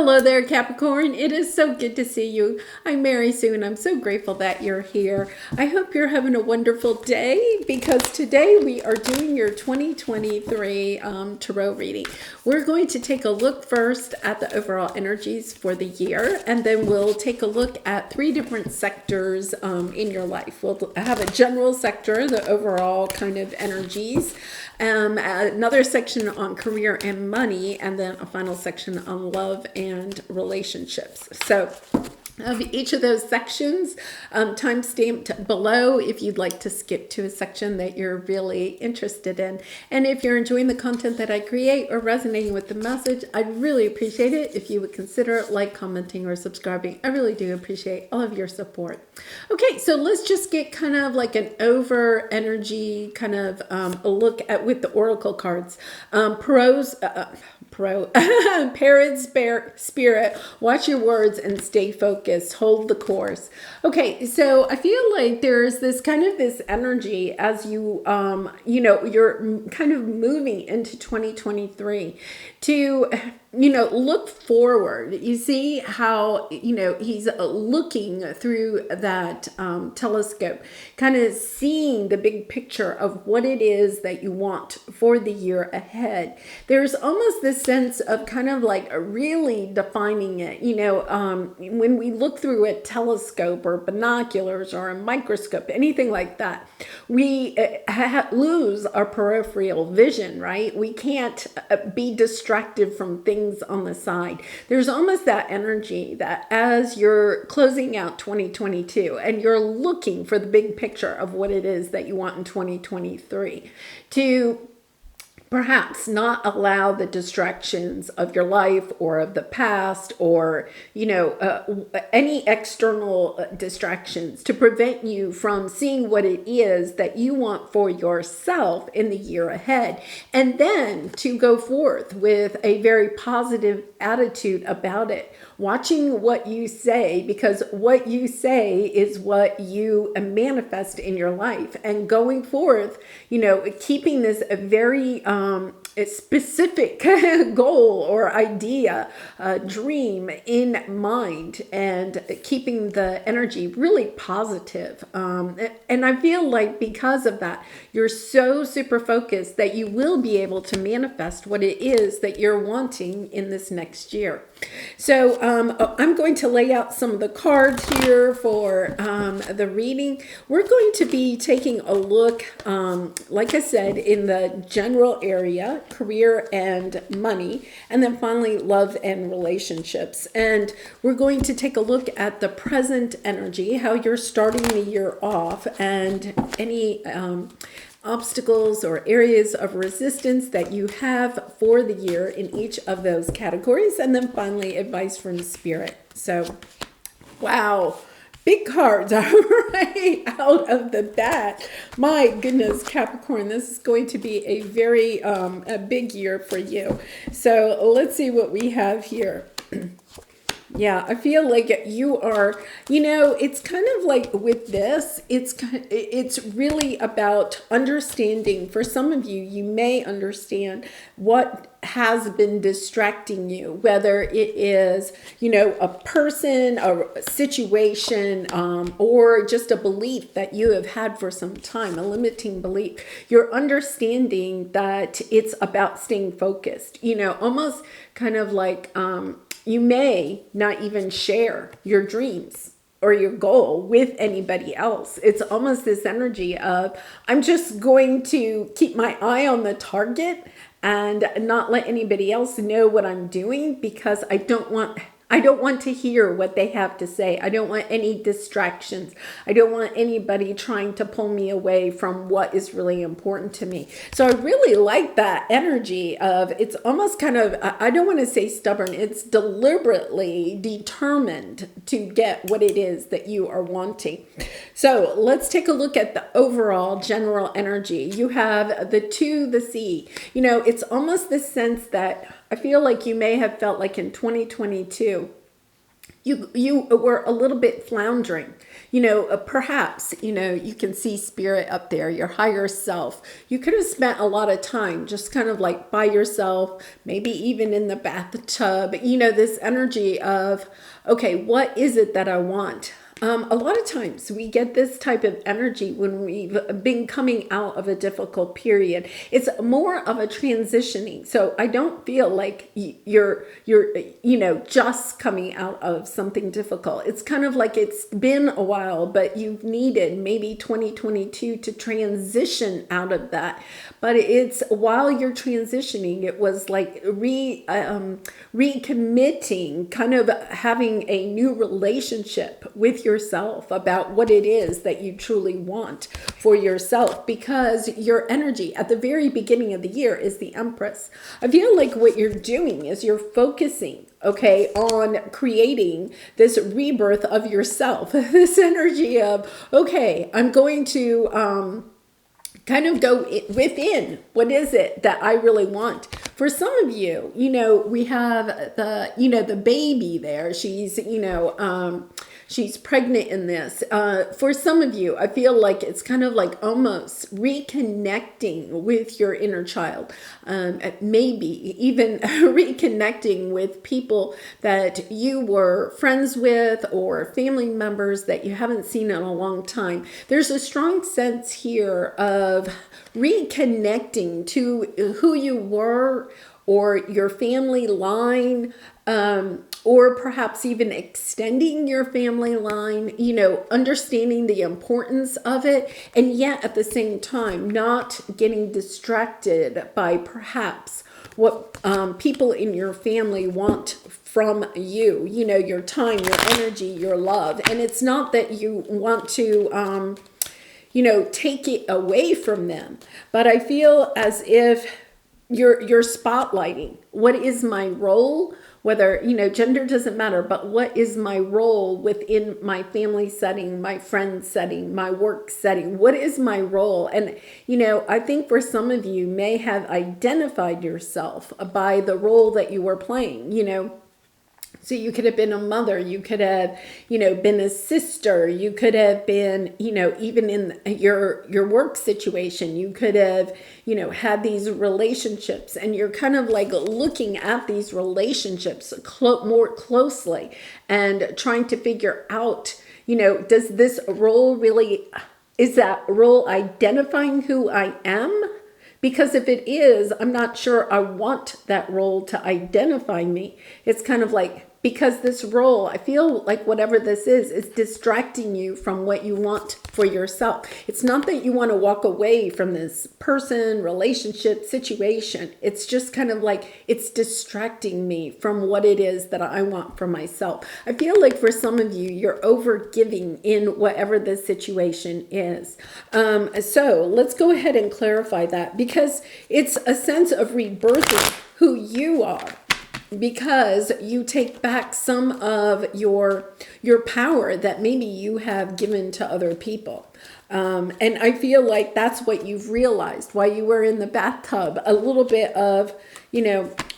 Hello there, Capricorn. It is so good to see you. I'm Mary Sue, and I'm so grateful that you're here. I hope you're having a wonderful day because today we are doing your 2023 tarot reading. We're going to take a look first at the overall energies for the year, and then we'll take a look at three different sectors in your life. We'll have a general sector, the overall kind of energies, another section on career and money, and then a final section on love and relationships. So of each of those sections, time stamped below if you'd like to skip to a section that you're really interested in. And if you're enjoying the content that I create or resonating with the message, I'd really appreciate it if you would consider like, commenting, or subscribing. I really do appreciate all of your support. Okay, so let's just get kind of like an over energy kind of a look at with the oracle cards. Parrot spirit, watch your words and stay focused, hold the course. Okay, so I feel like there's this kind of this energy as you you're kind of moving into 2023 to look forward. You see how he's looking through that telescope, kind of seeing the big picture of what it is that you want for the year ahead. There's almost this sense of kind of like really defining it. When we look through a telescope or binoculars or a microscope, anything like that, we lose our peripheral vision, right? We can't be distracted from things on the side. There's almost that energy that as you're closing out 2022 and you're looking for the big picture of what it is that you want in 2023, to perhaps not allow the distractions of your life or of the past or, any external distractions to prevent you from seeing what it is that you want for yourself in the year ahead. And then to go forth with a very positive attitude about it. Watching what you say, because what you say is what you manifest in your life. And going forth, keeping this a very specific goal or idea, dream in mind, and keeping the energy really positive. And I feel like because of that, you're so super focused that you will be able to manifest what it is that you're wanting in this next year. So I'm going to lay out some of the cards here for the reading. We're going to be taking a look, like I said, in the general area, career and money, and then finally love and relationships. And we're going to take a look at the present energy, how you're starting the year off, and any obstacles or areas of resistance that you have for the year in each of those categories, and then finally advice from spirit. So, wow, big cards right out of the bat. My goodness, Capricorn, this is going to be a very a big year for you. So let's see what we have here. Yeah, I feel like you are, it's kind of like with this, it's really about understanding. For some of you, you may understand what has been distracting you, whether it is, a person, a situation, or just a belief that you have had for some time, a limiting belief. You're understanding that it's about staying focused, almost kind of like, you may not even share your dreams or your goal with anybody else. It's almost this energy of, I'm just going to keep my eye on the target and not let anybody else know what I'm doing, because I don't want to hear what they have to say. I don't want any distractions. I don't want anybody trying to pull me away from what is really important to me. So I really like that energy of, it's almost kind of, I don't want to say stubborn, it's deliberately determined to get what it is that you are wanting. So let's take a look at the overall general energy. You have the 2, the sea. It's almost this sense that I feel like you may have felt like in 2022, you were a little bit floundering. Perhaps, you can see spirit up there, your higher self. You could have spent a lot of time just kind of like by yourself, maybe even in the bathtub, this energy of, okay, what is it that I want? A lot of times we get this type of energy when we've been coming out of a difficult period. It's more of a transitioning. So I don't feel like you're just coming out of something difficult. It's kind of like it's been a while, but you've needed maybe 2022 to transition out of that. But it's while you're transitioning, it was like recommitting, kind of having a new relationship with yourself about what it is that you truly want for yourself, because your energy at the very beginning of the year is the Empress. I feel like what you're doing is you're focusing, okay, on creating this rebirth of yourself, this energy of, okay, I'm going to kind of go within. What is it that I really want? For some of you, we have the baby there. She's pregnant in this. For some of you, I feel like it's kind of like almost reconnecting with your inner child. Maybe even reconnecting with people that you were friends with or family members that you haven't seen in a long time. There's a strong sense here of reconnecting to who you were or your family line, or perhaps even extending your family line, understanding the importance of it, and yet at the same time not getting distracted by perhaps what people in your family want from you, your time, your energy, your love. And it's not that you want to take it away from them, but I feel as if you're spotlighting what is my role, whether, gender doesn't matter, but what is my role within my family setting, my friend setting, my work setting? What is my role? And, I think for some of you may have identified yourself by the role that you were playing, So you could have been a mother, you could have, been a sister, you could have been, even in your work situation, you could have, had these relationships, and you're kind of like looking at these relationships more closely and trying to figure out, does this role really, is that role identifying who I am? Because if it is, I'm not sure I want that role to identify me. It's kind of like, because this role, I feel like whatever this is distracting you from what you want for yourself. It's not that you want to walk away from this person, relationship, situation. It's just kind of like it's distracting me from what it is that I want for myself. I feel like for some of you, you're overgiving in whatever the situation is. So let's go ahead and clarify that, because it's a sense of rebirthing who you are, because you take back some of your power that maybe you have given to other people. And I feel like that's what you've realized while you were in the bathtub, a little bit of,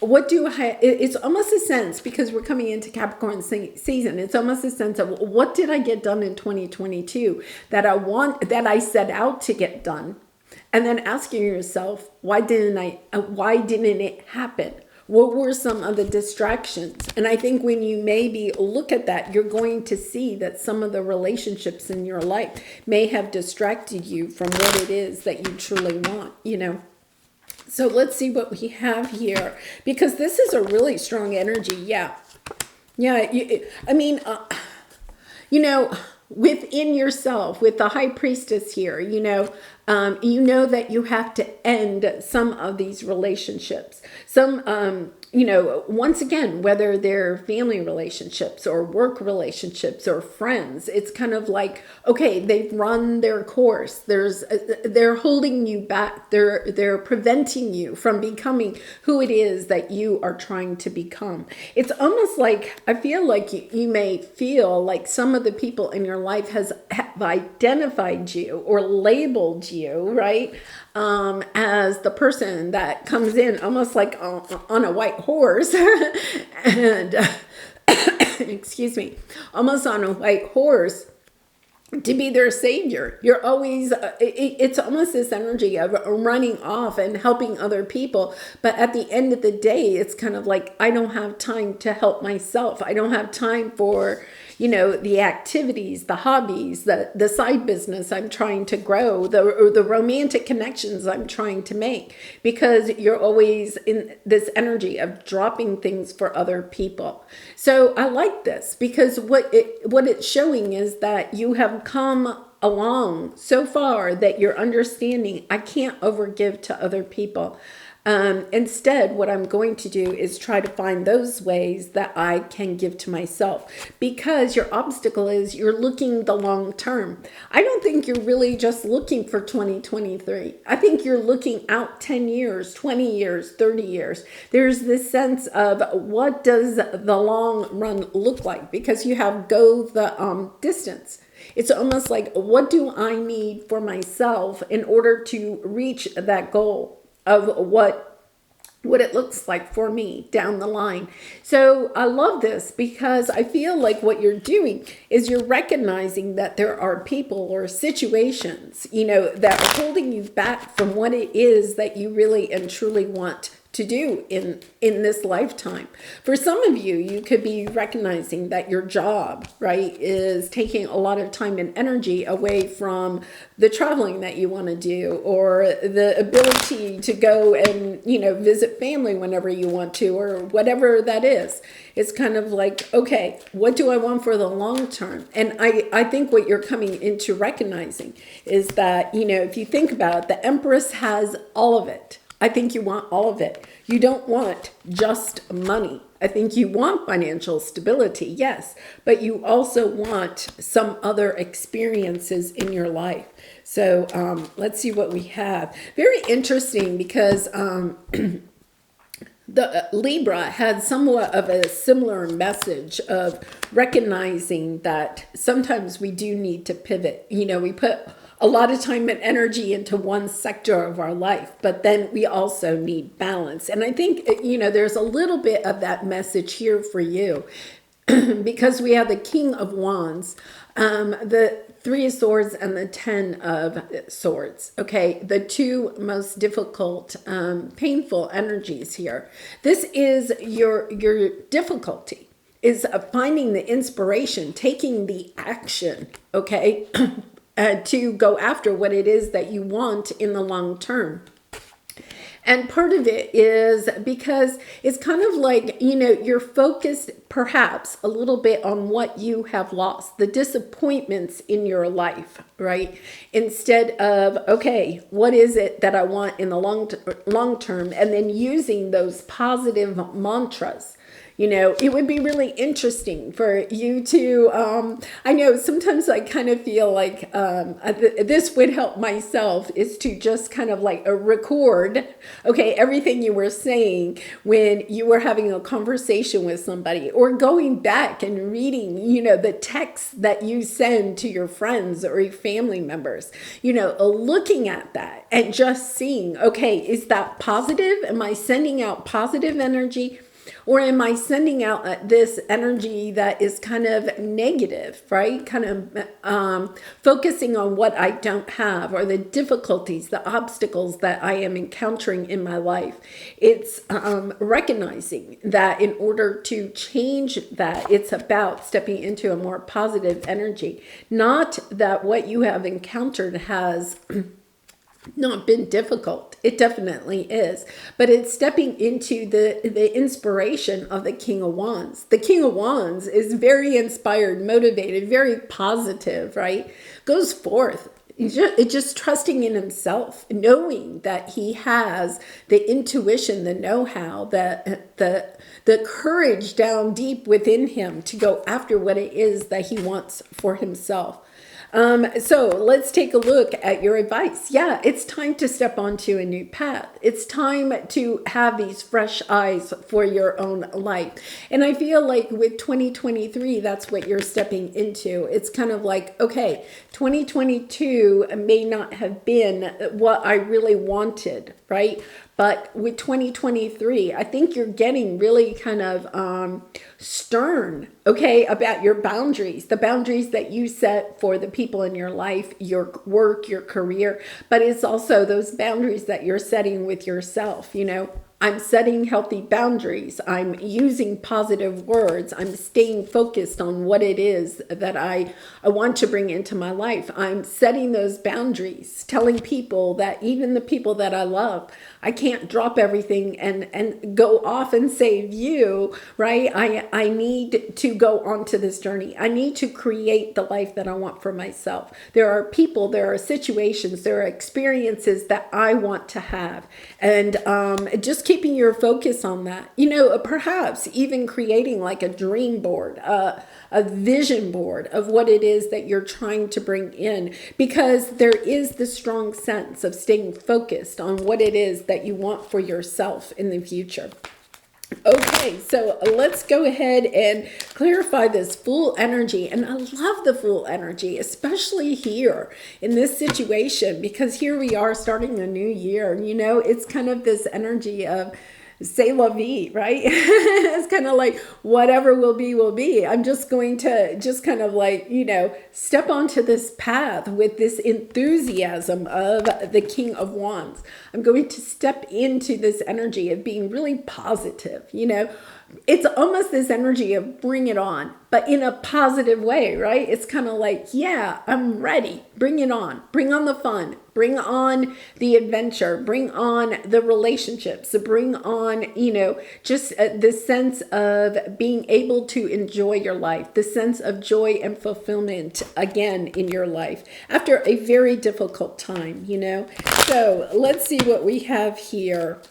what do I, it's almost a sense, because we're coming into Capricorn season, it's almost a sense of what did I get done in 2022 that I set out to get done? And then asking yourself, why didn't it happen? What were some of the distractions? And I think when you maybe look at that, you're going to see that some of the relationships in your life may have distracted you from what it is that you truly want, So let's see what we have here, because this is a really strong energy. Yeah. Within yourself, with the High Priestess here, that you have to end some of these relationships. Once again, whether they're family relationships or work relationships or friends, it's kind of like, okay, they've run their course. They're holding you back. They're preventing you from becoming who it is that you are trying to become. It's almost like, I feel like you may feel like some of the people in your life have identified you or labeled you, right? As the person that comes in almost like on a white horse and excuse me, almost on a white horse to be their savior. You're always, it's almost this energy of running off and helping other people. But at the end of the day, it's kind of like, I don't have time to help myself. I don't have time for, the activities, the hobbies, the side business I'm trying to grow, the romantic connections I'm trying to make, because you're always in this energy of dropping things for other people. So I like this because what it's showing is that you have come along so far that you're understanding I can't overgive to other people. Instead, what I'm going to do is try to find those ways that I can give to myself, because your obstacle is you're looking the long term. I don't think you're really just looking for 2023. I think you're looking out 10 years, 20 years, 30 years. There's this sense of what does the long run look like, because you have go the distance. It's almost like, what do I need for myself in order to reach that goal of what it looks like for me down the line. So I love this because I feel like what you're doing is you're recognizing that there are people or situations, that are holding you back from what it is that you really and truly want to do in this lifetime. For some of you, you could be recognizing that your job, right, is taking a lot of time and energy away from the traveling that you want to do, or the ability to go and, visit family whenever you want to, or whatever that is. It's kind of like, okay, what do I want for the long term? And I think what you're coming into recognizing is that, if you think about it, the Empress has all of it. I think you want all of it. You don't want just money. I think you want financial stability, yes, but you also want some other experiences in your life. So let's see what we have. Very interesting, because the Libra had somewhat of a similar message of recognizing that sometimes we do need to pivot. We put a lot of time and energy into one sector of our life, but then we also need balance. And I think, there's a little bit of that message here for you because we have the King of Wands, the Three of Swords, and the Ten of Swords. Okay, the two most difficult, painful energies here. This is your difficulty, is finding the inspiration, taking the action, okay? To go after what it is that you want in the long term. And part of it is because it's kind of like, you're focused perhaps a little bit on what you have lost, the disappointments in your life, right? Instead of, okay, what is it that I want in the long term? And then using those positive mantras. It would be really interesting for you to, I know sometimes I kind of feel like this would help myself, is to just kind of like record, okay, everything you were saying when you were having a conversation with somebody, or going back and reading, the texts that you send to your friends or your family members, looking at that and just seeing, okay, is that positive? Am I sending out positive energy? Or am I sending out this energy that is kind of negative, right? Kind of focusing on what I don't have, or the difficulties, the obstacles that I am encountering in my life. It's recognizing that in order to change that, it's about stepping into a more positive energy. Not that what you have encountered has not been difficult. It definitely is. But it's stepping into the inspiration of the King of Wands. The King of Wands is very inspired, motivated, very positive, right? Goes forth. Just trusting in himself, knowing that he has the intuition, the know-how, the courage down deep within him to go after what it is that he wants for himself. So let's take a look at your advice. Yeah, it's time to step onto a new path. It's time to have these fresh eyes for your own life. And I feel like with 2023, that's what you're stepping into. It's kind of like, okay, 2022 may not have been what I really wanted, right? But with 2023, I think you're getting really kind of stern, okay, about your boundaries, the boundaries that you set for the people in your life, your work, your career, but it's also those boundaries that you're setting with yourself, you know. I'm setting healthy boundaries. I'm using positive words. I'm staying focused on what it is that I want to bring into my life. I'm setting those boundaries, telling people that even the people that I love, I can't drop everything and go off and save you, right? I need to go onto this journey. I need to create the life that I want for myself. There are people, there are situations, there are experiences that I want to have. And just keeping your focus on that, you know, perhaps even creating like a dream board, a vision board of what it is that you're trying to bring in, because there is the strong sense of staying focused on what it is that you want for yourself in the future. Okay, so let's go ahead and clarify this Fool energy. And I love the Fool energy, especially here in this situation, because here we are starting a new year. You know, it's kind of this energy of c'est la vie, right? It's kind of like whatever will be, will be. I'm just going to just kind of like, you know, step onto this path with this enthusiasm of the King of Wands. I'm going to step into this energy of being really positive, you know. It's almost this energy of bring it on, but in a positive way, right? It's kind of like, yeah, I'm ready. Bring it on. Bring on the fun. Bring on the adventure. Bring on the relationships. Bring on, you know, just the sense of being able to enjoy your life, the sense of joy and fulfillment again in your life after a very difficult time, you know. So let's see what we have here.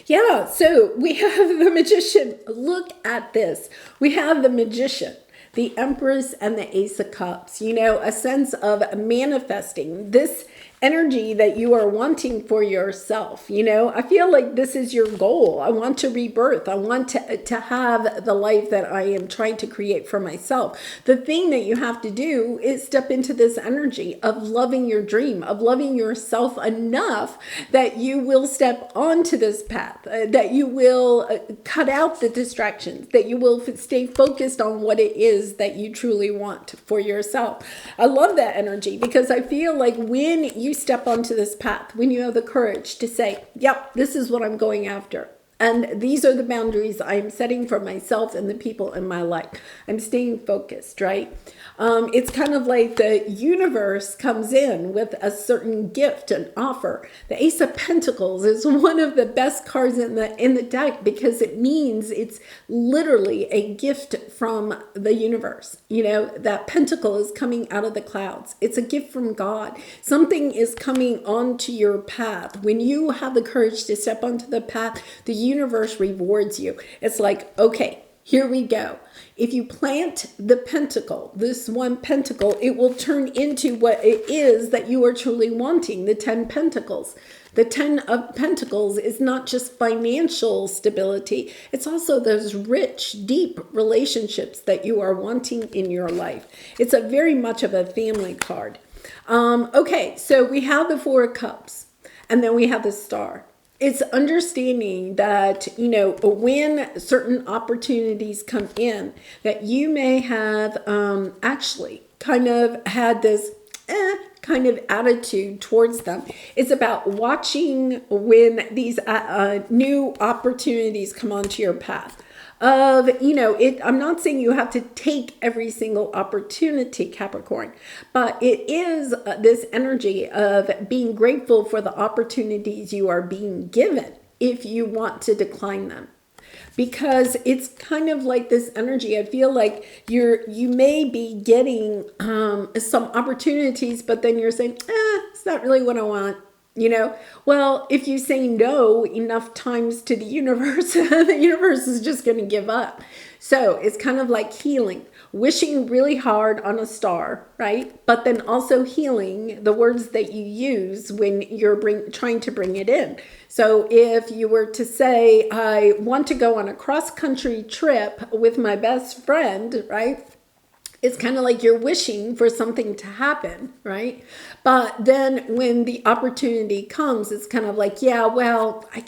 Yeah, so we have the Magician. Look at this. We have the Magician, the Empress, and the Ace of Cups. You know, a sense of manifesting this energy that you are wanting for yourself. You know, I feel like this is your goal. I want to rebirth. I want to have the life that I am trying to create for myself. The thing that you have to do is step into this energy of loving your dream, of loving yourself enough that you will step onto this path, that you will cut out the distractions, that you will stay focused on what it is that you truly want for yourself. I love that energy because I feel like when you step onto this path, when you have the courage to say, yep, this is what I'm going after. And these are the boundaries I'm setting for myself and the people in my life. I'm staying focused, right? It's kind of like the universe comes in with a certain gift, an offer. The Ace of Pentacles is one of the best cards in the deck because it means it's literally a gift from the universe. You know, that pentacle is coming out of the clouds. It's a gift from God. Something is coming onto your path. When you have the courage to step onto the path, the universe rewards you. It's like, okay, here we go. If you plant the pentacle, this one pentacle, it will turn into what it is that you are truly wanting, the 10 pentacles. The 10 of Pentacles is not just financial stability, it's also those rich, deep relationships that you are wanting in your life. It's a very much of a family card. Okay, so we have the Four of Cups, and then we have the Star. It's understanding that, you know, when certain opportunities come in, that you may have actually kind of had this kind of attitude towards them. It's about watching when these new opportunities come onto your path. I'm not saying you have to take every single opportunity, Capricorn, but it is this energy of being grateful for the opportunities you are being given if you want to decline them. Because it's kind of like this energy. I feel like you may be getting some opportunities, but then you're saying, it's not really what I want. You know, well, if you say no enough times to the universe, the universe is just going to give up. So it's kind of like healing, wishing really hard on a star, right? But then also healing the words that you use when you're trying to bring it in. So if you were to say, I want to go on a cross-country trip with my best friend, right? it's kind of like you're wishing for something to happen, right? But then when the opportunity comes, it's kind of like, yeah, well, I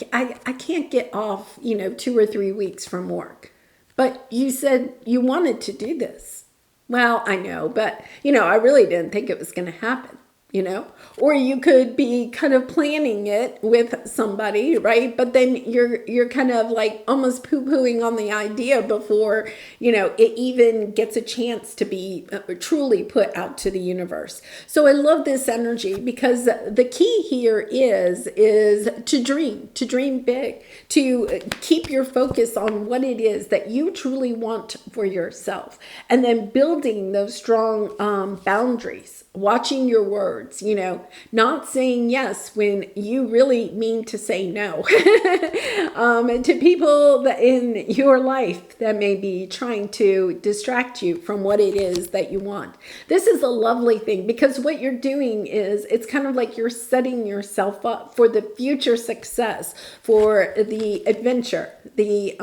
can't get off, 2 or 3 weeks from work. But you said you wanted to do this. Well, I know, but, I really didn't think it was going to happen. Or you could be kind of planning it with somebody, right? But then you're kind of like almost poo-pooing on the idea before, it even gets a chance to be truly put out to the universe. So I love this energy because the key here is to dream big, to keep your focus on what it is that you truly want for yourself, and then building those strong boundaries, watching your words, not saying yes when you really mean to say no to people that in your life that may be trying to distract you from what it is that you want. This is a lovely thing because what you're doing is it's kind of like you're setting yourself up for the future success, for the adventure, the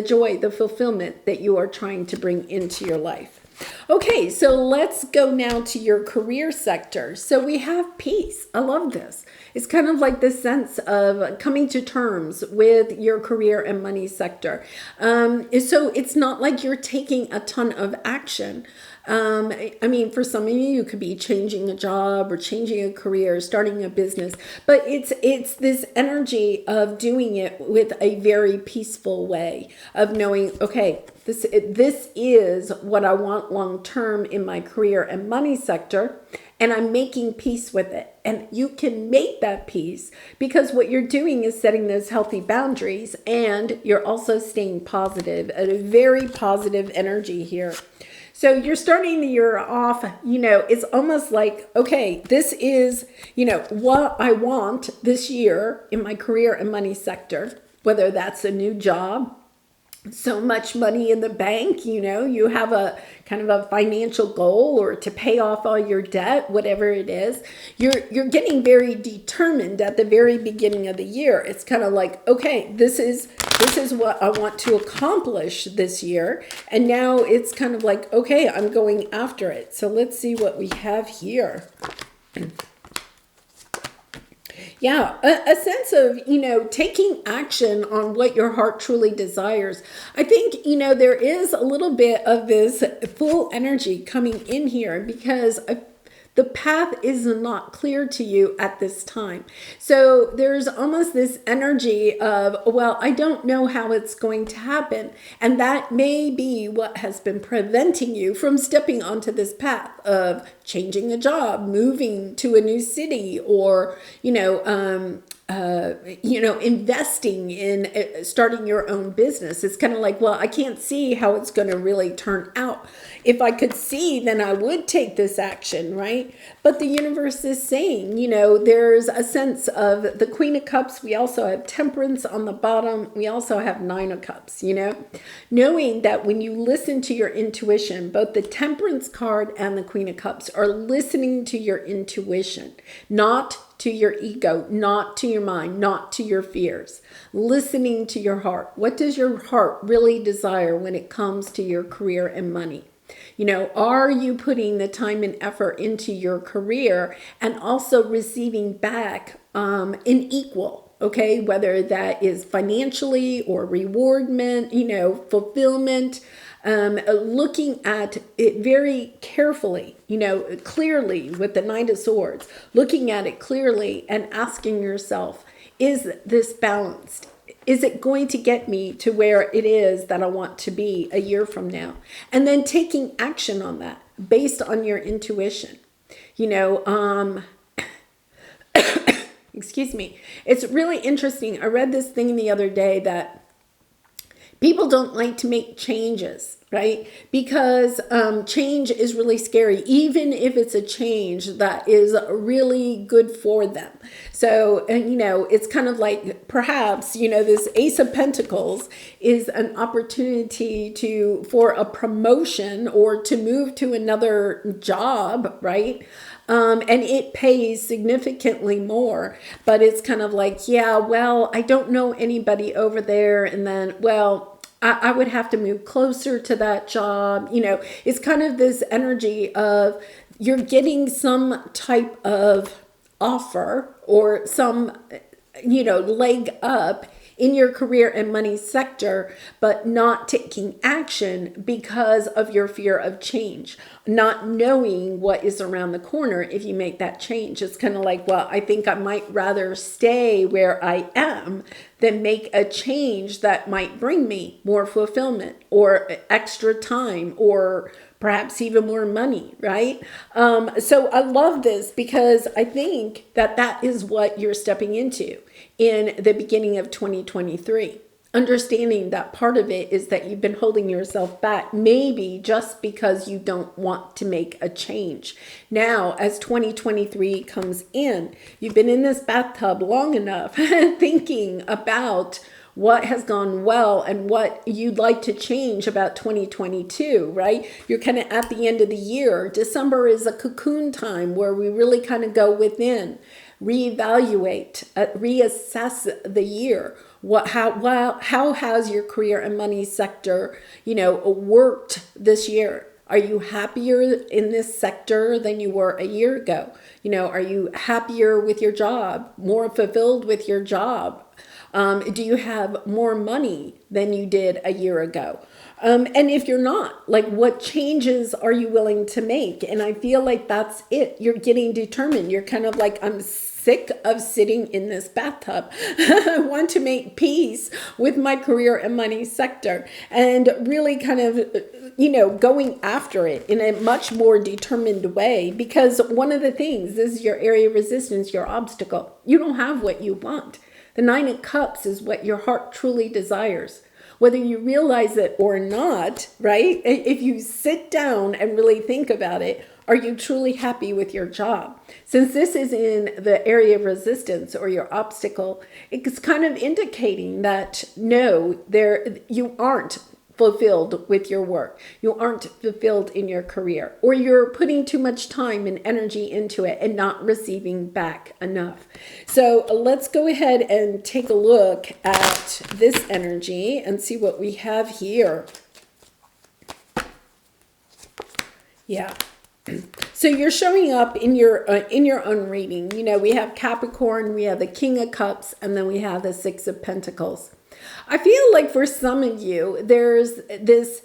joy, the fulfillment that you are trying to bring into your life. Okay, so let's go now to your career sector. So we have peace. I love this. It's kind of like the sense of coming to terms with your career and money sector. So it's not like you're taking a ton of action. For some of you could be changing a job or changing a career, starting a business, but it's this energy of doing it with a very peaceful way of knowing, okay, this is what I want long term in my career and money sector, and I'm making peace with it. And you can make that peace because what you're doing is setting those healthy boundaries, and you're also staying positive, a very positive energy here. So you're starting the year off, it's almost like, okay, this is, what I want this year in my career and money sector, whether that's a new job, so much money in the bank, you have a kind of a financial goal, or to pay off all your debt, whatever it is. You're getting very determined at the very beginning of the year. It's kind of like, okay, this is what I want to accomplish this year. And now it's kind of like, okay, I'm going after it. So let's see what we have here. Yeah, a sense of, taking action on what your heart truly desires. I think, there is a little bit of this full energy coming in here because the path is not clear to you at this time. So there's almost this energy of, well, I don't know how it's going to happen. And that may be what has been preventing you from stepping onto this path of changing a job, moving to a new city, or, investing in starting your own business. It's kind of like, well, I can't see how it's going to really turn out. If I could see, then I would take this action, right? But the universe is saying, there's a sense of the Queen of Cups. We also have Temperance on the bottom. We also have Nine of Cups, knowing that when you listen to your intuition, both the Temperance card and the Queen of Cups are listening to your intuition, not to your ego, not to your mind, not to your fears. Listening to your heart. What does your heart really desire when it comes to your career and money? Are you putting the time and effort into your career and also receiving back in equal? Okay, whether that is financially or rewardment, fulfillment. Looking at it very carefully, clearly with the Knight of Swords, looking at it clearly and asking yourself, is this balanced? Is it going to get me to where it is that I want to be a year from now? And then taking action on that based on your intuition. Excuse me. It's really interesting. I read this thing the other day that people don't like to make changes, right? Because change is really scary, even if it's a change that is really good for them. So, it's kind of like perhaps, this Ace of Pentacles is an opportunity for a promotion or to move to another job, right? And it pays significantly more, but it's kind of like, yeah, well, I don't know anybody over there. And then, well, I would have to move closer to that job. It's kind of this energy of you're getting some type of offer or some, leg up in your career and money sector, but not taking action because of your fear of change, not knowing what is around the corner if you make that change. It's kind of like, well, I think I might rather stay where I am than make a change that might bring me more fulfillment or extra time or perhaps even more money, right? So I love this because I think that that is what you're stepping into in the beginning of 2023. Understanding that part of it is that you've been holding yourself back, maybe just because you don't want to make a change. Now, as 2023 comes in, you've been in this bathtub long enough thinking about what has gone well and what you'd like to change about 2022, right? You're kind of at the end of the year. December is a cocoon time where we really kind of go within, reevaluate, reassess the year. How has your career and money sector, worked this year? Are you happier in this sector than you were a year ago? Are you happier with your job, more fulfilled with your job? Do you have more money than you did a year ago? And if you're not, like, what changes are you willing to make? And I feel like that's it. You're getting determined. You're kind of like, I'm sick of sitting in this bathtub. I want to make peace with my career and money sector and really kind of, going after it in a much more determined way. Because one of the things, this is your area of resistance, your obstacle. You don't have what you want. The 9 of Cups is what your heart truly desires. Whether you realize it or not, right? If you sit down and really think about it, are you truly happy with your job? Since this is in the area of resistance or your obstacle, it's kind of indicating that no, you aren't fulfilled with your work. You aren't fulfilled in your career, or you're putting too much time and energy into it and not receiving back enough. So let's go ahead and take a look at this energy and see what we have here. Yeah. So you're showing up in your own reading. We have Capricorn, we have the King of Cups, and then we have the 6 of Pentacles. I feel like for some of you, there's this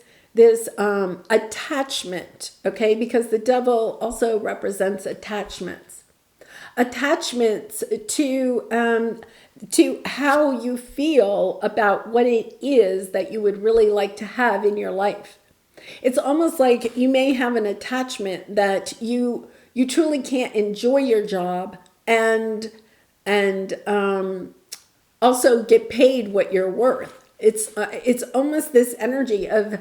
attachment, okay? Because the devil also represents attachments to how you feel about what it is that you would really like to have in your life. It's almost like you may have an attachment that you truly can't enjoy your job and also get paid what you're worth. It's almost this energy of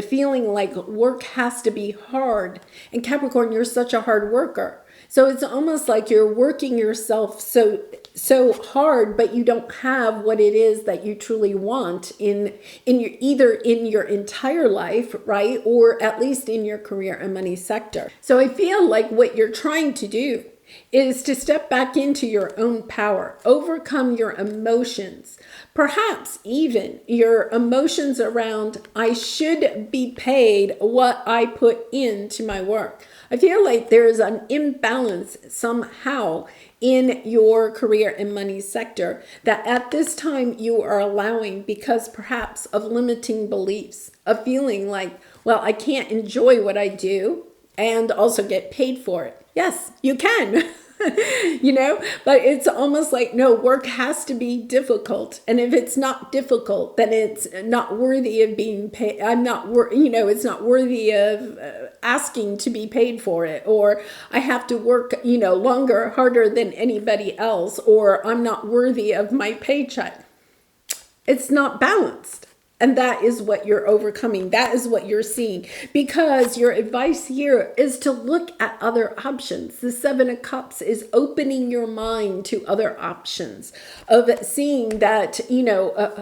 feeling like work has to be hard. And Capricorn, you're such a hard worker. So it's almost like you're working yourself so hard, but you don't have what it is that you truly want in your entire life, right? Or at least in your career and money sector. So I feel like what you're trying to do is to step back into your own power, overcome your emotions, perhaps even your emotions around, I should be paid what I put into my work. I feel like there is an imbalance somehow in your career and money sector that at this time you are allowing because perhaps of limiting beliefs, of feeling like, well, I can't enjoy what I do and also get paid for it. Yes, you can, but it's almost like, no, work has to be difficult. And if it's not difficult, then it's not worthy of being paid. It's not worthy of asking to be paid for it. Or I have to work, longer, harder than anybody else, or I'm not worthy of my paycheck. It's not balanced. And that is what you're overcoming. That is what you're seeing. Because your advice here is to look at other options. The 7 of Cups is opening your mind to other options, of seeing that,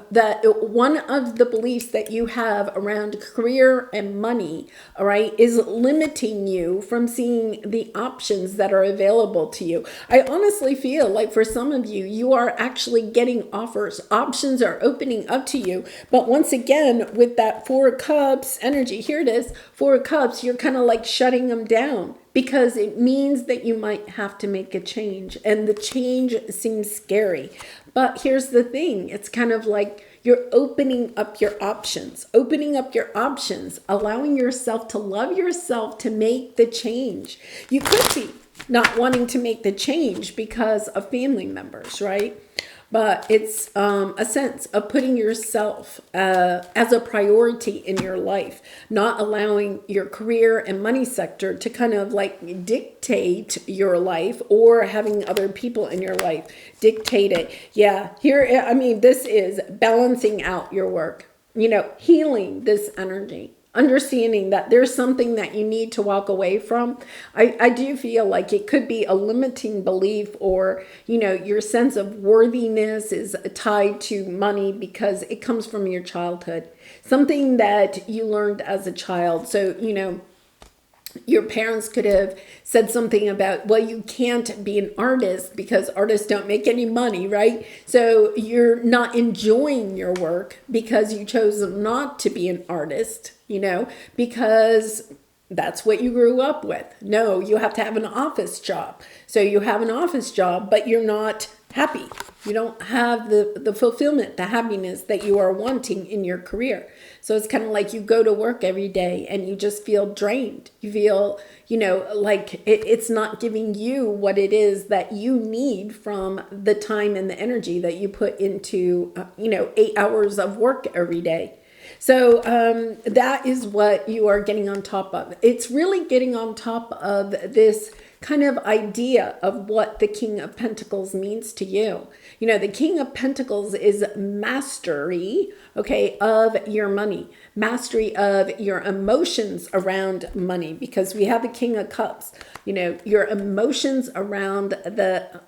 that one of the beliefs that you have around career and money, all right, is limiting you from seeing the options that are available to you. I honestly feel like for some of you, you are actually getting offers. Options are opening up to you. But once once again, with that Four of Cups energy, here it is, Four of Cups, you're kind of like shutting them down because it means that you might have to make a change. And the change seems scary. But here's the thing. It's kind of like you're opening up your options, allowing yourself to love yourself to make the change. You could be not wanting to make the change because of family members, right? But it's a sense of putting yourself as a priority in your life, not allowing your career and money sector to kind of like dictate your life, or having other people in your life dictate it. Yeah, here, I mean, this is balancing out your work, healing this energy. Understanding that there's something that you need to walk away from. I do feel like it could be a limiting belief, or, your sense of worthiness is tied to money because it comes from your childhood. Something that you learned as a child. So, your parents could have said something about, well, you can't be an artist because artists don't make any money, right? So you're not enjoying your work because you chose not to be an artist, because that's what you grew up with. No, you have to have an office job. So you have an office job, but you're not happy. You don't have the fulfillment, the happiness that you are wanting in your career. So it's kind of like you go to work every day and you just feel drained. You feel, like it's not giving you what it is that you need from the time and the energy that you put into, 8 hours of work every day. So that is what you are getting on top of. It's really getting on top of this kind of idea of what the King of Pentacles means to you. The King of Pentacles is mastery, of your money, mastery of your emotions around money, because we have the King of Cups, your emotions around the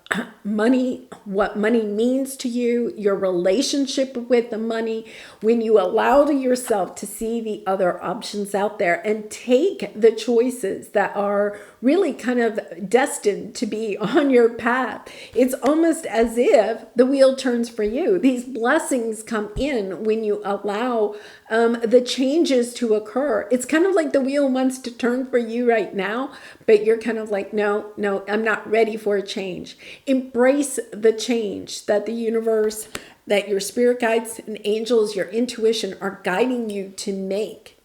money, what money means to you, your relationship with the money, when you allow yourself to see the other options out there and take the choices that are really kind of destined to be on your path. It's almost as if the wheel turns for you. These blessings come in when you allow the changes to occur. It's kind of like the wheel wants to turn for you right now, but you're kind of like, no, I'm not ready for a change. Embrace the change that the universe, that your spirit guides and angels, your intuition are guiding you to make,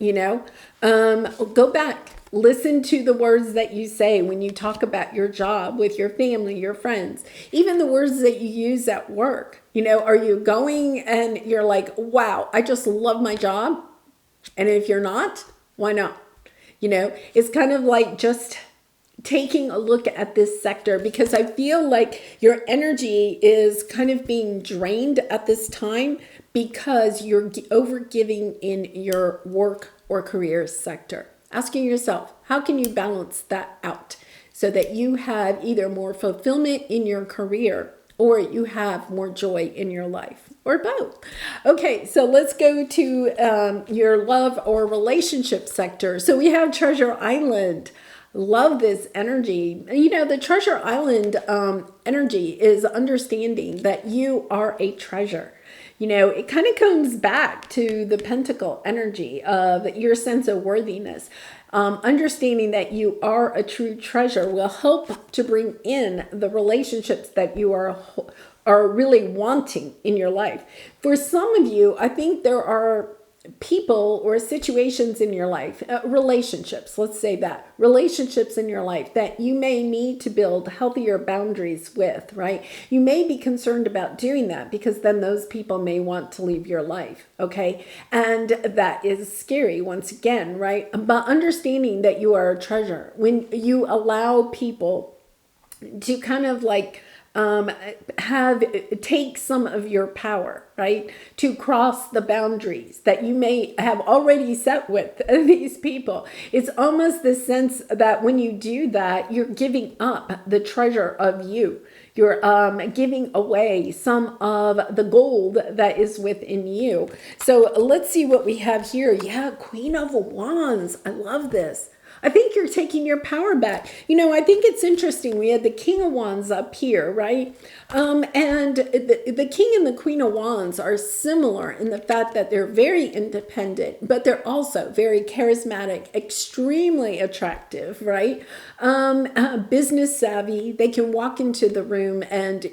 go back. Listen to the words that you say when you talk about your job with your family, your friends, even the words that you use at work. Are you going and you're like, wow, I just love my job? And if you're not, why not? It's kind of like just taking a look at this sector, because I feel like your energy is kind of being drained at this time because you're overgiving in your work or career sector. Asking yourself, how can you balance that out so that you have either more fulfillment in your career or you have more joy in your life, or both? Okay, so let's go to your love or relationship sector. So we have Treasure Island. Love this energy. The Treasure Island energy is understanding that you are a treasure. It kind of comes back to the Pentacle energy of your sense of worthiness. Understanding that you are a true treasure will help to bring in the relationships that you are really wanting in your life. For some of you, I think there are people or situations in your life, relationships, let's say that, relationships in your life that you may need to build healthier boundaries with, right? You may be concerned about doing that because then those people may want to leave your life, okay? And that is scary once again, right? But understanding that you are a treasure, when you allow people to kind of like take some of your power, right? To cross the boundaries that you may have already set with these people. It's almost the sense that when you do that, you're giving up the treasure of you. You're giving away some of the gold that is within you. So let's see what we have here. Yeah, Queen of Wands. I love this. I think you're taking your power back. I think it's interesting. We had the King of Wands up here, right? And the King and the Queen of Wands are similar in the fact that they're very independent, but they're also very charismatic, extremely attractive, right? Business savvy. They can walk into the room and,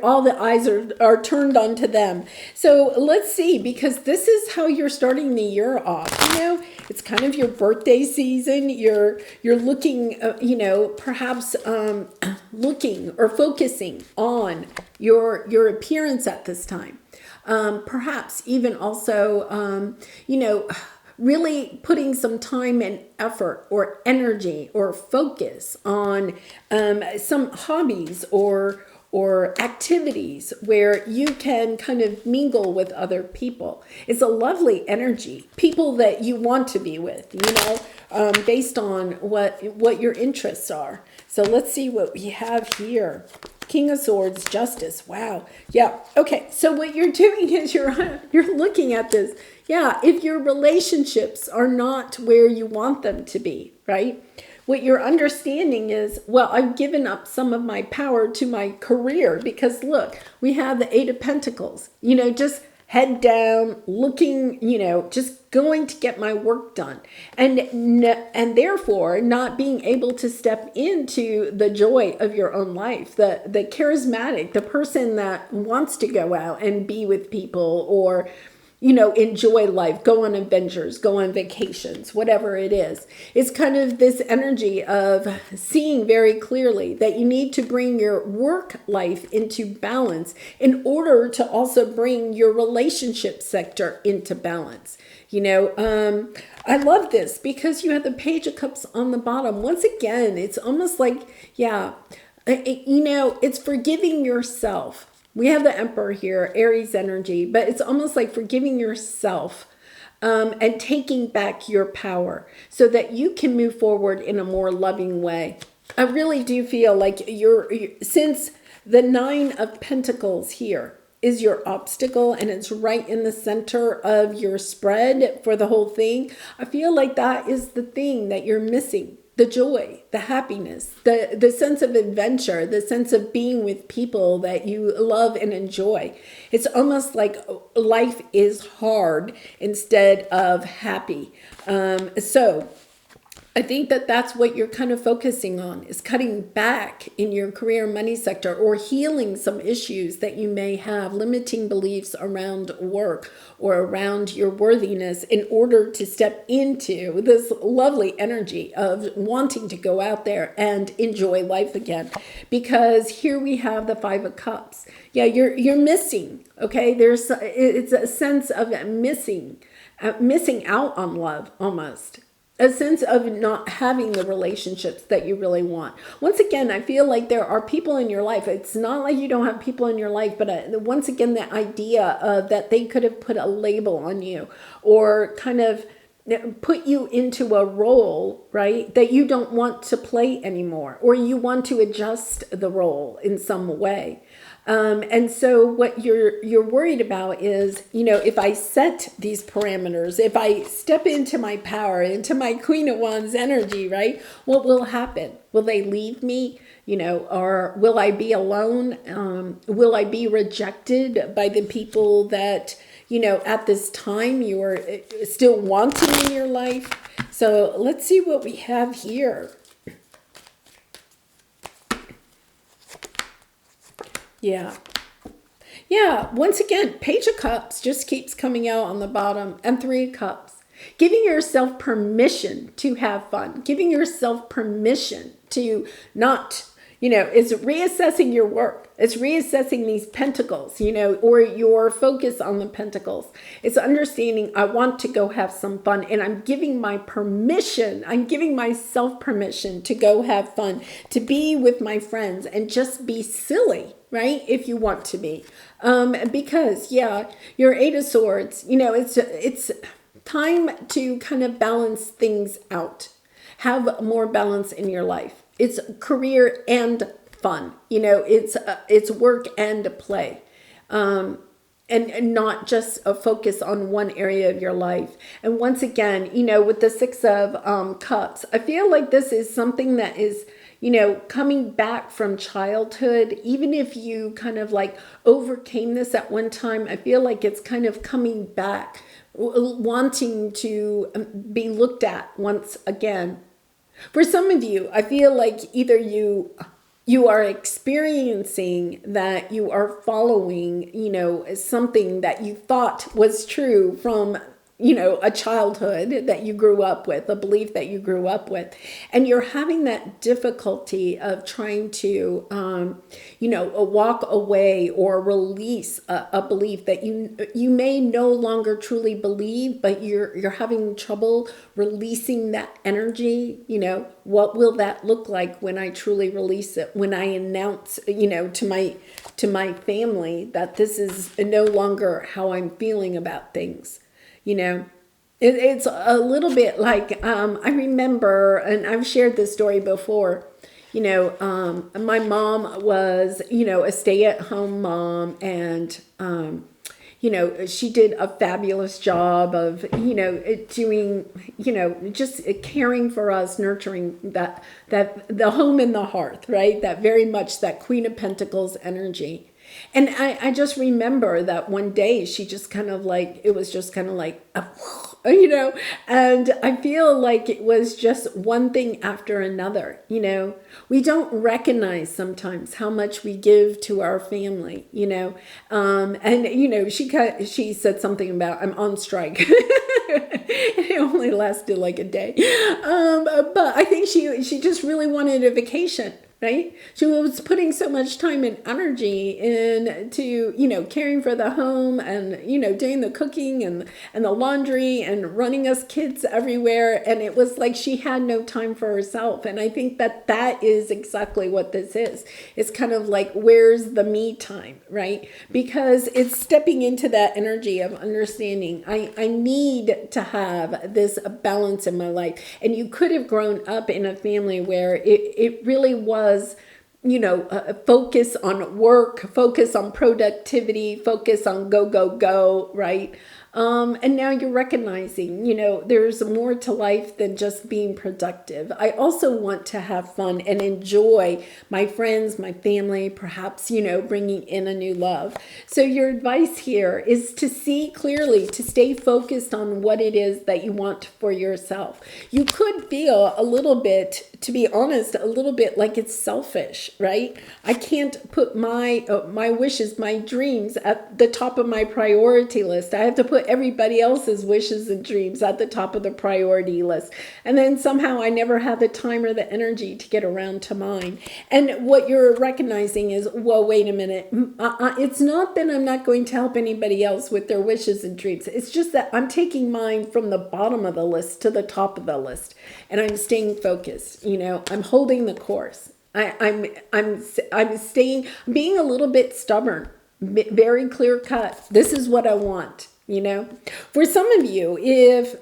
all the eyes are turned onto them. So let's see, because this is how you're starting the year off. It's kind of your birthday season. You're looking, perhaps looking or focusing on your appearance at this time. Perhaps even also, really putting some time and effort or energy or focus on some hobbies or activities where you can kind of mingle with other people. It's a lovely energy. People that you want to be with, based on what your interests are. So let's see what we have here. King of Swords, Justice. Wow. Yeah. Okay. So what you're doing is you're looking at this. Yeah. If your relationships are not where you want them to be, right? What you're understanding is, well, I've given up some of my power to my career because look, we have the Eight of Pentacles, just head down, looking, just going to get my work done. And therefore not being able to step into the joy of your own life, the charismatic, the person that wants to go out and be with people or enjoy life, go on adventures, go on vacations, whatever it is. It's kind of this energy of seeing very clearly that you need to bring your work life into balance in order to also bring your relationship sector into balance. I love this because you have the Page of Cups on the bottom. Once again, it's almost like, it's forgiving yourself. We have the Emperor here, Aries energy, but it's almost like forgiving yourself and taking back your power so that you can move forward in a more loving way. I really do feel like since the Nine of Pentacles here is your obstacle and it's right in the center of your spread for the whole thing, I feel like that is the thing that you're missing. The joy, the happiness, the sense of adventure, the sense of being with people that you love and enjoy. It's almost like life is hard instead of happy. So I think that that's what you're kind of focusing on, is cutting back in your career money sector or healing some issues that you may have, limiting beliefs around work or around your worthiness in order to step into this lovely energy of wanting to go out there and enjoy life again. Because here we have the Five of Cups. Yeah, you're missing, okay? It's a sense of missing out on love almost. A sense of not having the relationships that you really want. Once again, I feel like there are people in your life. It's not like you don't have people in your life, but once again, the idea of that they could have put a label on you or kind of put you into a role, right, that you don't want to play anymore, or you want to adjust the role in some way. And so what you're worried about is, if I set these parameters, if I step into my power, into my Queen of Wands energy, right, what will happen? Will they leave me? Or will I be alone? Will I be rejected by the people that, at this time you are still wanting in your life? So let's see what we have here. Yeah, once again, Page of Cups just keeps coming out on the bottom, and Three of Cups. Giving yourself permission to have fun, giving yourself permission to not, it's reassessing your work. It's reassessing these pentacles, or your focus on the pentacles. It's understanding I want to go have some fun, and I'm giving myself permission to go have fun, to be with my friends and just be silly, right? If you want to be. Because your Eight of Swords, it's time to kind of balance things out. Have more balance in your life. It's career and fun. It's work and play. and not just a focus on one area of your life. And once again, with the Six of Cups, I feel like this is something that is, coming back from childhood. Even if you kind of like overcame this at one time, I feel like it's kind of coming back, wanting to be looked at once again. For some of you, I feel like either you are experiencing that you are following, something that you thought was true from, a childhood that you grew up with, a belief that you grew up with. And you're having that difficulty of trying to, walk away or release a belief that you may no longer truly believe, but you're having trouble releasing that energy. What will that look like when I truly release it? When I announce, to my family that this is no longer how I'm feeling about things. It's a little bit like, I remember, and I've shared this story before, my mom was, a stay-at-home mom, and, she did a fabulous job of, doing, just caring for us, nurturing that the home and the hearth, right? That very much that Queen of Pentacles energy. And I just remember that one day she just kind of like, it was just kind of like, and I feel like it was just one thing after another. We don't recognize sometimes how much we give to our family, and, she said something about, I'm on strike. It only lasted like a day. But I think she just really wanted a vacation. Right? She was putting so much time and energy into, caring for the home and, doing the cooking and the laundry and running us kids everywhere. And it was like she had no time for herself. And I think that is exactly what this is. It's kind of like, where's the me time, right? Because it's stepping into that energy of understanding. I need to have this balance in my life. And you could have grown up in a family where it really was, focus on work, focus on productivity, focus on go, go, go, right? And now you're recognizing, there's more to life than just being productive. I also want to have fun and enjoy my friends, my family, perhaps, bringing in a new love. So your advice here is to see clearly, to stay focused on what it is that you want for yourself. You could feel a little bit, to be honest, a little bit like it's selfish, right? I can't put my wishes, my dreams at the top of my priority list. I have to put everybody else's wishes and dreams at the top of the priority list. And then somehow I never have the time or the energy to get around to mine. And what you're recognizing is, well, wait a minute. It's not that I'm not going to help anybody else with their wishes and dreams. It's just that I'm taking mine from the bottom of the list to the top of the list. And I'm staying focused. I'm holding the course. I'm staying, being a little bit stubborn, very clear cut. This is what I want. For some of you, if,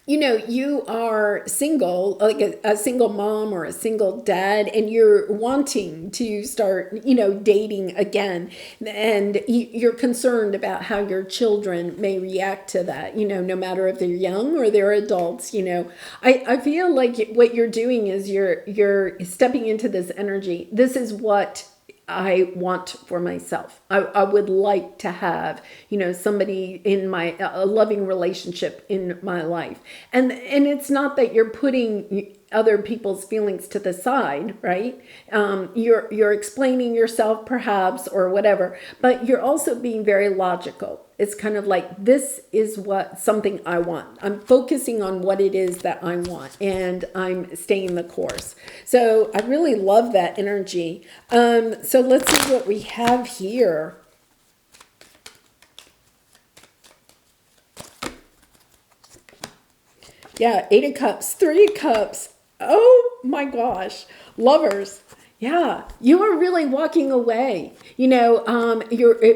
you are single, like a single mom or a single dad, and you're wanting to start, dating again, and you're concerned about how your children may react to that, no matter if they're young or they're adults, I feel like what you're doing is you're stepping into this energy. This is what I want for myself. I would like to have, somebody in a loving relationship in my life. And it's not that you're putting other people's feelings to the side, right? You're explaining yourself perhaps or whatever, but you're also being very logical. It's kind of like, this is something I want. I'm focusing on what it is that I want, and I'm staying the course. So I really love that energy. So let's see what we have here. Yeah, 8 of Cups, 3 of Cups. Oh my gosh, Lovers. Yeah, you are really walking away. You're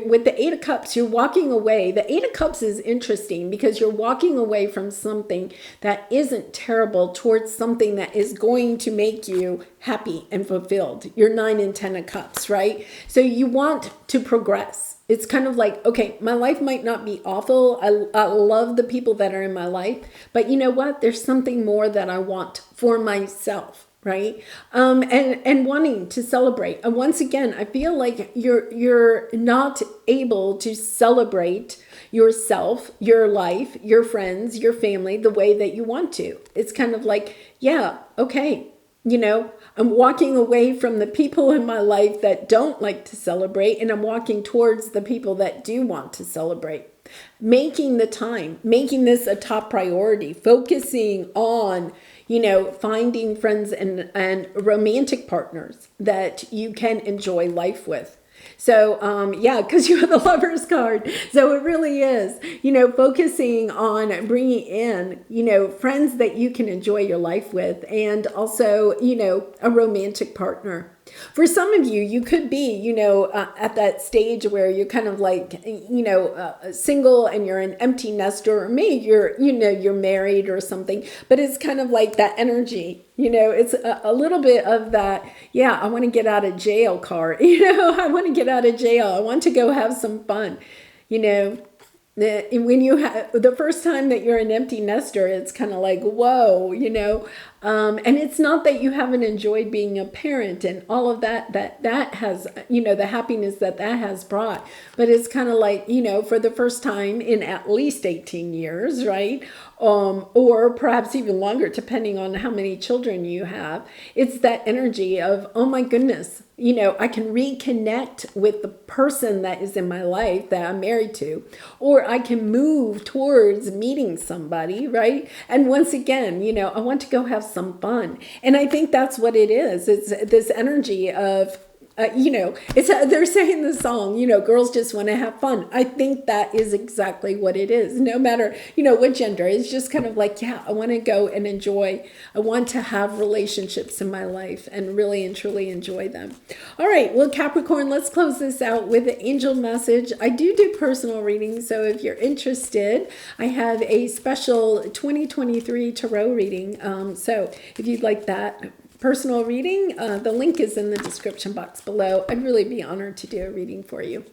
with the 8 of Cups, you're walking away. The 8 of Cups is interesting because you're walking away from something that isn't terrible towards something that is going to make you happy and fulfilled. You're 9 and 10 of Cups, right? So you want to progress. It's kind of like, okay, my life might not be awful. I love the people that are in my life, but you know what? There's something more that I want for myself, right? And wanting to celebrate. And once again, I feel like you're not able to celebrate yourself, your life, your friends, your family the way that you want to. It's kind of like, yeah, okay, I'm walking away from the people in my life that don't like to celebrate, and I'm walking towards the people that do want to celebrate. Making the time, making this a top priority, focusing on, finding friends and romantic partners that you can enjoy life with. So, yeah, because you have the Lover's card. So it really is, focusing on bringing in, friends that you can enjoy your life with, and also, a romantic partner. For some of you, you could be, at that stage where you're kind of like, single and you're an empty nester, or maybe you're married or something, but it's kind of like that energy, it's a little bit of that, yeah, I want to get out of jail card, I want to get out of jail. I want to go have some fun, when you have the first time that you're an empty nester, it's kind of like, whoa, and it's not that you haven't enjoyed being a parent and all of that has, the happiness that has brought, but it's kind of like, for the first time in at least 18 years, right? Or perhaps even longer, depending on how many children you have. It's that energy of, oh my goodness, I can reconnect with the person that is in my life that I'm married to, or I can move towards meeting somebody, right? And once again, I want to go have some fun. And I think that's what it is. It's this energy of, they're saying the song, girls just want to have fun. I think that is exactly what it is. No matter, what gender, it's just kind of like, yeah, I want to go and enjoy. I want to have relationships in my life and really and truly enjoy them. All right. Well, Capricorn, let's close this out with an angel message. I do personal readings. So if you're interested, I have a special 2023 tarot reading. So if you'd like that personal reading, the link is in the description box below. I'd really be honored to do a reading for you.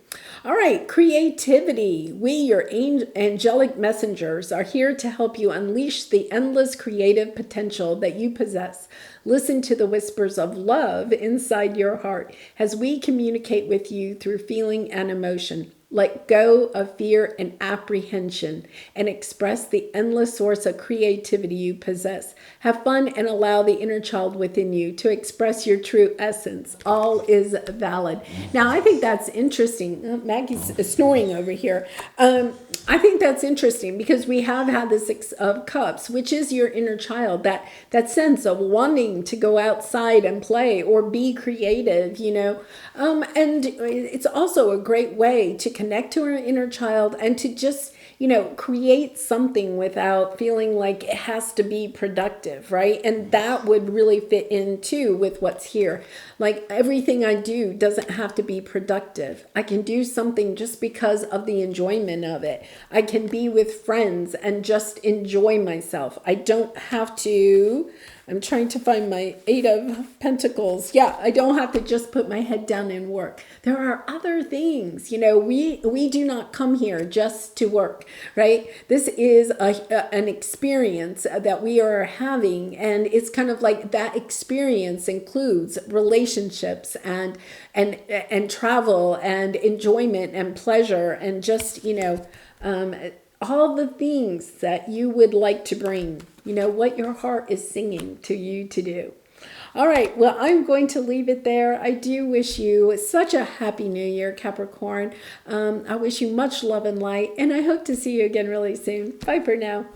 All right, creativity. We, your angelic messengers, are here to help you unleash the endless creative potential that you possess. Listen to the whispers of love inside your heart as we communicate with you through feeling and emotion. Let go of fear and apprehension and express the endless source of creativity you possess. Have fun and allow the inner child within you to express your true essence. All is valid. Now, I think that's interesting. Maggie's snoring over here. I think that's interesting because we have had the Six of Cups, which is your inner child, that sense of wanting to go outside and play or be creative, and it's also a great way to connect to our inner child and to just, create something without feeling like it has to be productive, right? And that would really fit in too with what's here. Like everything I do doesn't have to be productive. I can do something just because of the enjoyment of it. I can be with friends and just enjoy myself. I don't have to, I'm trying to find my Eight of Pentacles. Yeah, I don't have to just put my head down and work. There are other things. We do not come here just to work, right? This is an experience that we are having, and it's kind of like that experience includes relationships and travel and enjoyment and pleasure and just, all the things that you would like to bring, what your heart is singing to you to do. All right, well, I'm going to leave it there. I do wish you such a happy new year, Capricorn. I wish you much love and light, and I hope to see you again really soon. Bye for now.